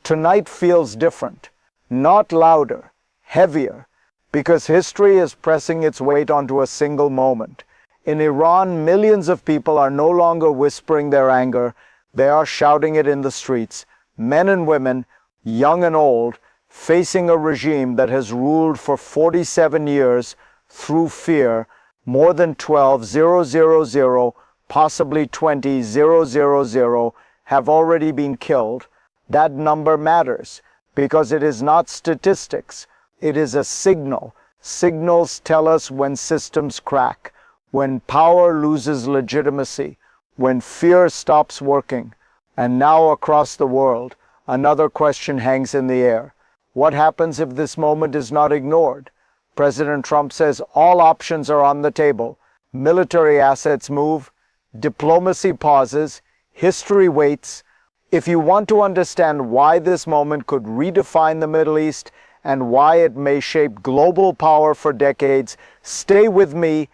Tonight feels different, not louder, heavier, because history is pressing its weight onto a single moment. In Iran, millions of people are no longer whispering their anger, they are shouting it in the streets. Men and women, young and old, facing a regime that has ruled for 47 years through fear. More than 12,000, possibly 20,000 have already been killed. That number matters because it is not statistics. It is a signal. Signals tell us when systems crack, when power loses legitimacy, when fear stops working. And now across the world, another question hangs in the air. What happens if this moment is not ignored? President Trump says all options are on the table. Military assets move, diplomacy pauses, history waits. If you want to understand why this moment could redefine the Middle East and why it may shape global power for decades, stay with me,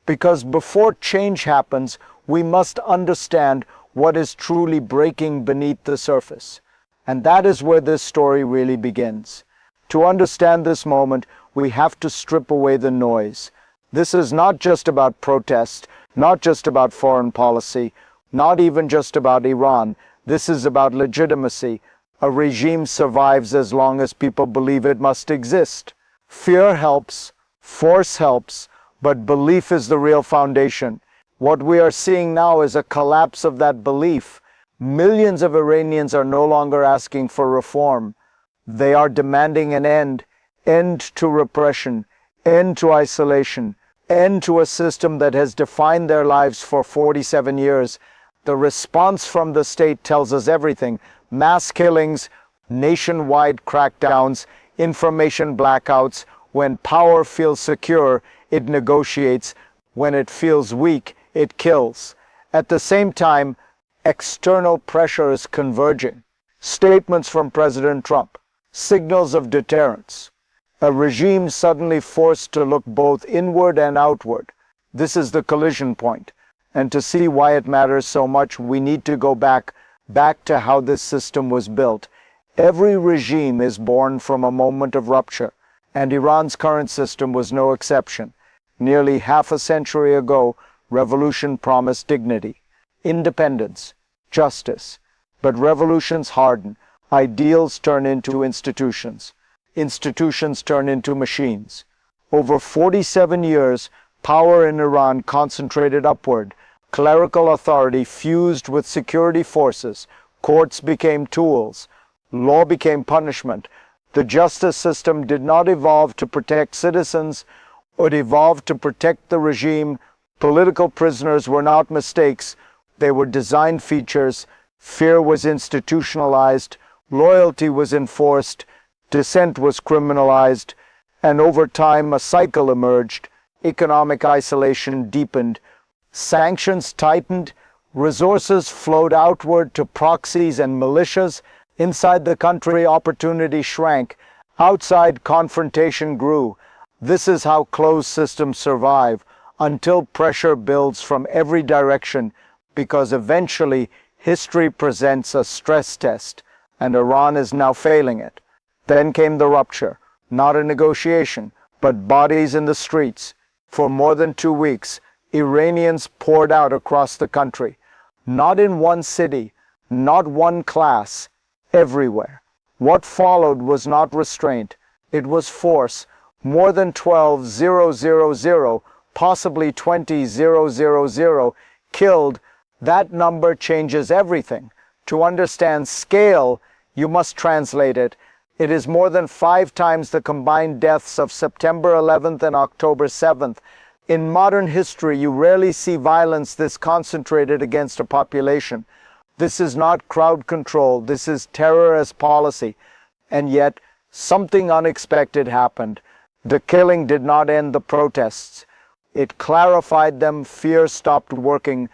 because before change happens, we must understand what is truly breaking beneath the surface. And that is where this story really begins. To understand this moment, we have to strip away the noise. This is not just about protest, not just about foreign policy, not even just about Iran. This is about legitimacy. A regime survives as long as people believe it must exist. Fear helps, force helps, but belief is the real foundation. What we are seeing now is a collapse of that belief. Millions of Iranians are no longer asking for reform. They are demanding an end to repression, end to isolation, end to a system that has defined their lives for 47 years. The response from the state tells us everything. Mass killings, nationwide crackdowns, information blackouts. When power feels secure, it negotiates. When it feels weak, it kills. At the same time, external pressure is converging. Statements from President Trump, signals of deterrence. A regime suddenly forced to look both inward and outward. This is the collision point. And to see why it matters so much, we need to go back to how this system was built. Every regime is born from a moment of rupture, and Iran's current system was no exception. Nearly half a century ago, revolution promised dignity, independence, justice. But revolutions harden. Ideals turn into institutions. Institutions turn into machines. Over 47 years, power in Iran concentrated upward. Clerical authority fused with security forces. Courts became tools. Law became punishment. The justice system did not evolve to protect citizens. It evolved to protect the regime. Political prisoners were not mistakes. They were design features. Fear was institutionalized. Loyalty was enforced. Dissent was criminalized, and over time a cycle emerged. Economic isolation deepened. Sanctions tightened. Resources flowed outward to proxies and militias. Inside the country, opportunity shrank. Outside, confrontation grew. This is how closed systems survive, until pressure builds from every direction, because eventually history presents a stress test, and Iran is now failing it. Then came the rupture, not a negotiation, but bodies in the streets. For more than 2 weeks, Iranians poured out across the country. Not in one city, not one class, everywhere. What followed was not restraint, it was force. More than 12,000, possibly 20,000 killed. That number changes everything. To understand scale, you must translate it. It is more than 5 times the combined deaths of September 11th and October 7th. In modern history, you rarely see violence this concentrated against a population. This is not crowd control, this is terror as policy. And yet, something unexpected happened. The killing did not end the protests. It clarified them. Fear stopped working.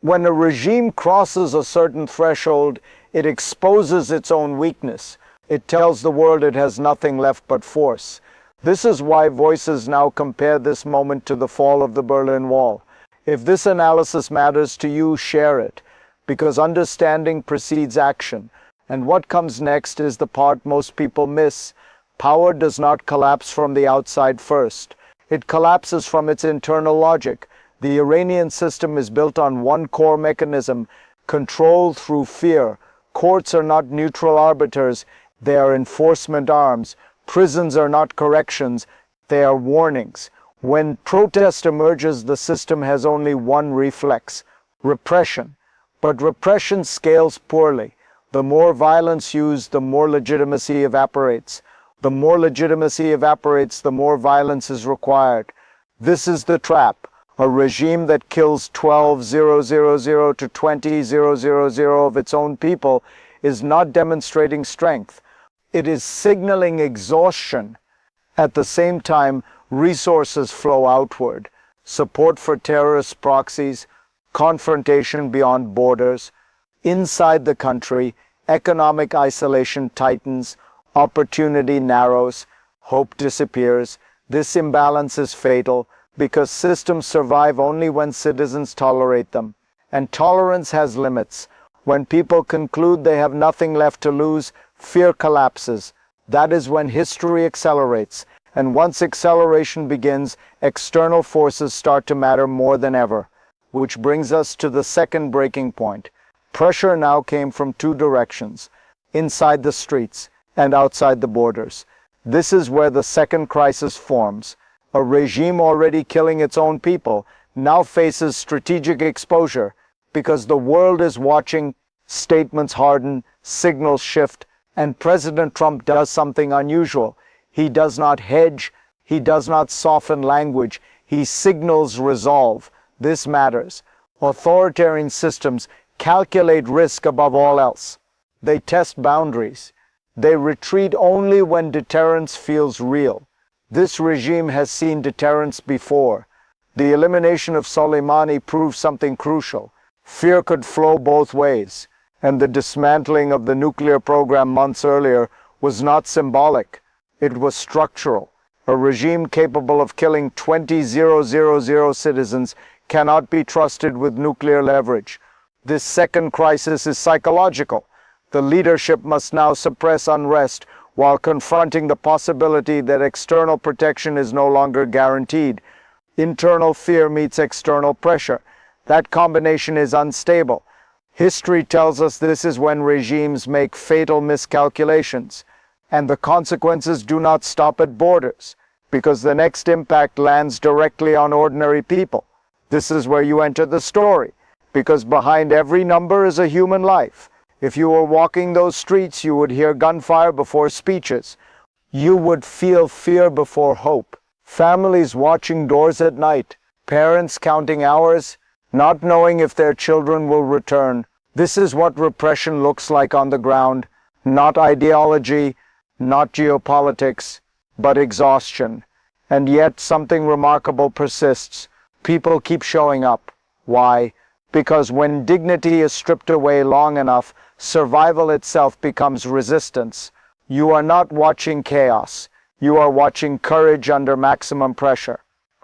When a regime crosses a certain threshold, it exposes its own weakness. It tells the world it has nothing left but force. This is why voices now compare this moment to the fall of the Berlin Wall. If this analysis matters to you, share it, because understanding precedes action, And what comes next is the part most people miss. Power does not collapse from the outside first. It collapses from its internal logic. The Iranian system is built on one core mechanism: control through fear. Courts are not neutral arbiters, they are enforcement arms. Prisons are not corrections, they are warnings. When protest emerges, the system has only one reflex: repression. But repression scales poorly. The more violence used, the more legitimacy evaporates. The more legitimacy evaporates, the more violence is required. This is the trap. A regime that kills 12,000 to 20,000 of its own people is not demonstrating strength. It is signaling exhaustion. At the same time, resources flow outward: support for terrorist proxies, confrontation beyond borders. Inside the country, economic isolation tightens, opportunity narrows, hope disappears. This imbalance is fatal because systems survive only when citizens tolerate them. And tolerance has limits. When people conclude they have nothing left to lose, fear collapses. That is when history accelerates. And once acceleration begins, external forces start to matter more than ever. Which brings us to the second breaking point. Pressure now came from two directions: inside the streets and outside the borders. This is where the second crisis forms. A regime already killing its own people now faces strategic exposure because the world is watching. Statements harden, signals shift, and President Trump does something unusual. He does not hedge, he does not soften language, he signals resolve. This matters. Authoritarian systems calculate risk above all else. They test boundaries. They retreat only when deterrence feels real. This regime has seen deterrence before. The elimination of Soleimani proved something crucial. Fear could flow both ways. And the dismantling of the nuclear program months earlier was not symbolic. It was structural. A regime capable of killing 20,000 citizens cannot be trusted with nuclear leverage. This second crisis is psychological. The leadership must now suppress unrest while confronting the possibility that external protection is no longer guaranteed. Internal fear meets external pressure. That combination is unstable. History tells us this is when regimes make fatal miscalculations, and the consequences do not stop at borders, because the next impact lands directly on ordinary people. This is where you enter the story, because behind every number is a human life. If you were walking those streets, you would hear gunfire before speeches. You would feel fear before hope. Families watching doors at night, parents counting hours, not knowing if their children will return. This is what repression looks like on the ground. Not ideology, not geopolitics, but exhaustion. And yet something remarkable persists. People keep showing up. Why? Because when dignity is stripped away long enough, survival itself becomes resistance. You are not watching chaos. You are watching courage under maximum pressure.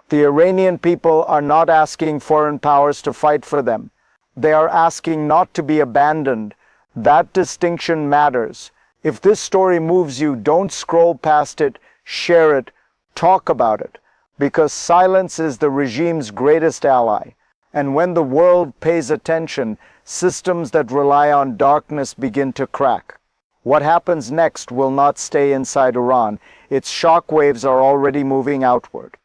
The Iranian people are not asking foreign powers to fight for them. They are asking not to be abandoned. That distinction matters. If this story moves you, don't scroll past it, share it, talk about it, because silence is the regime's greatest ally. And when the world pays attention, systems that rely on darkness begin to crack. What happens next will not stay inside Iran. Its shockwaves are already moving outward.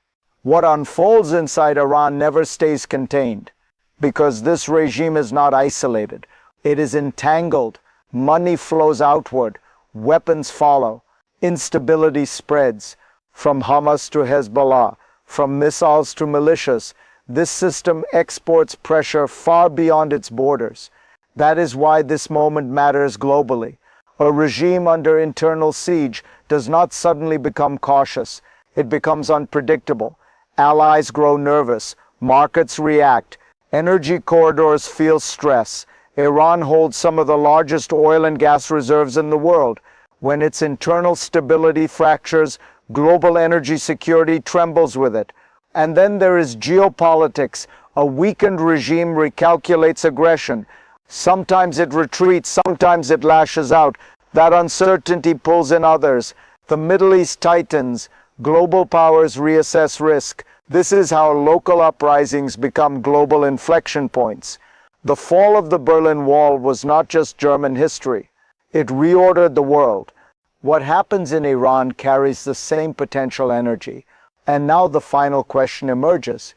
What unfolds inside Iran never stays contained, because this regime is not isolated. It is entangled. Money flows outward. Weapons follow. Instability spreads. From Hamas to Hezbollah, from missiles to militias, this system exports pressure far beyond its borders. That is why this moment matters globally. A regime under internal siege does not suddenly become cautious. It becomes unpredictable. Allies grow nervous. Markets react. Energy corridors feel stress. Iran holds some of the largest oil and gas reserves in the world. When its internal stability fractures, global energy security trembles with it. And then there is geopolitics. A weakened regime recalculates aggression. Sometimes it retreats, sometimes it lashes out. That uncertainty pulls in others. The Middle East tightens. Global powers reassess risk. This is how local uprisings become global inflection points. The fall of the Berlin Wall was not just German history. It reordered the world. What happens in Iran carries the same potential energy. And now the final question emerges.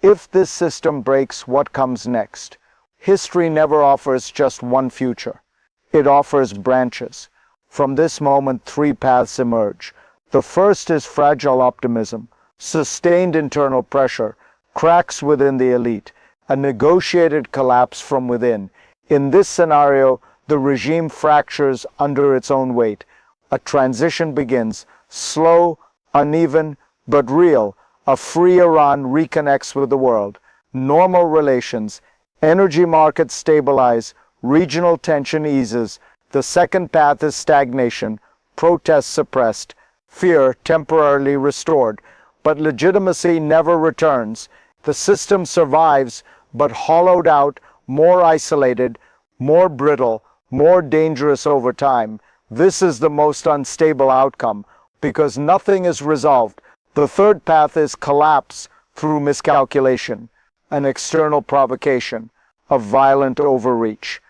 If this system breaks, what comes next? History never offers just one future. It offers branches. From this moment, three paths emerge. The first is fragile optimism, sustained internal pressure, cracks within the elite, a negotiated collapse from within. In this scenario, the regime fractures under its own weight. A transition begins, slow, uneven, but real. A free Iran reconnects with the world. Normal relations, energy markets stabilize, regional tension eases. The second path is stagnation, protests suppressed, fear temporarily restored. But legitimacy never returns. The system survives, but hollowed out, more isolated, more brittle, more dangerous over time. This is the most unstable outcome, because nothing is resolved. The third path is collapse through miscalculation, an external provocation, a violent overreach,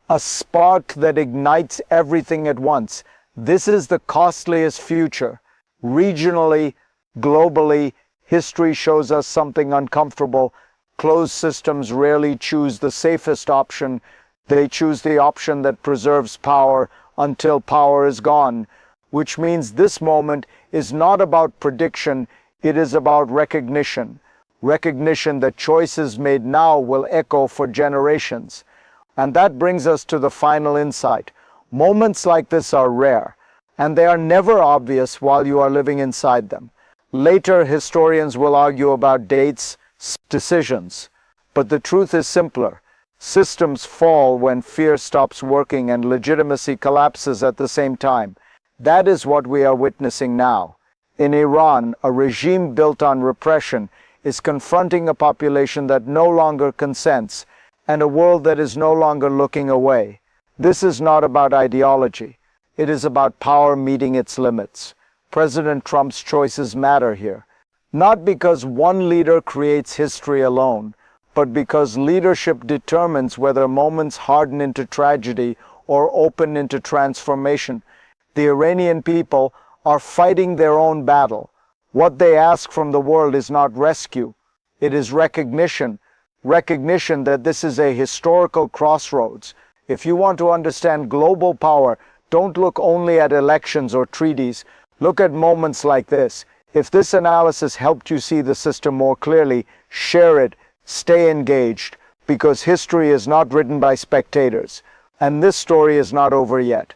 a spark that ignites everything at once. This is the costliest future. Regionally, globally, history shows us something uncomfortable. Closed systems rarely choose the safest option. They choose the option that preserves power until power is gone, which means this moment is not about prediction, it is about recognition. Recognition that choices made now will echo for generations. And that brings us to the final insight. Moments like this are rare, and they are never obvious while you are living inside them. Later, historians will argue about dates, decisions, but the truth is simpler. Systems fall when fear stops working and legitimacy collapses at the same time. That is what we are witnessing now. In Iran, a regime built on repression is confronting a population that no longer consents and a world that is no longer looking away. This is not about ideology. It is about power meeting its limits. President Trump's choices matter here, not because one leader creates history alone, but because leadership determines whether moments harden into tragedy or open into transformation. The Iranian people are fighting their own battle. What they ask from the world is not rescue. It is recognition. Recognition that this is a historical crossroads. If you want to understand global power, don't look only at elections or treaties. Look at moments like this. If this analysis helped you see the system more clearly, share it. Stay engaged, because history is not written by spectators, and this story is not over yet.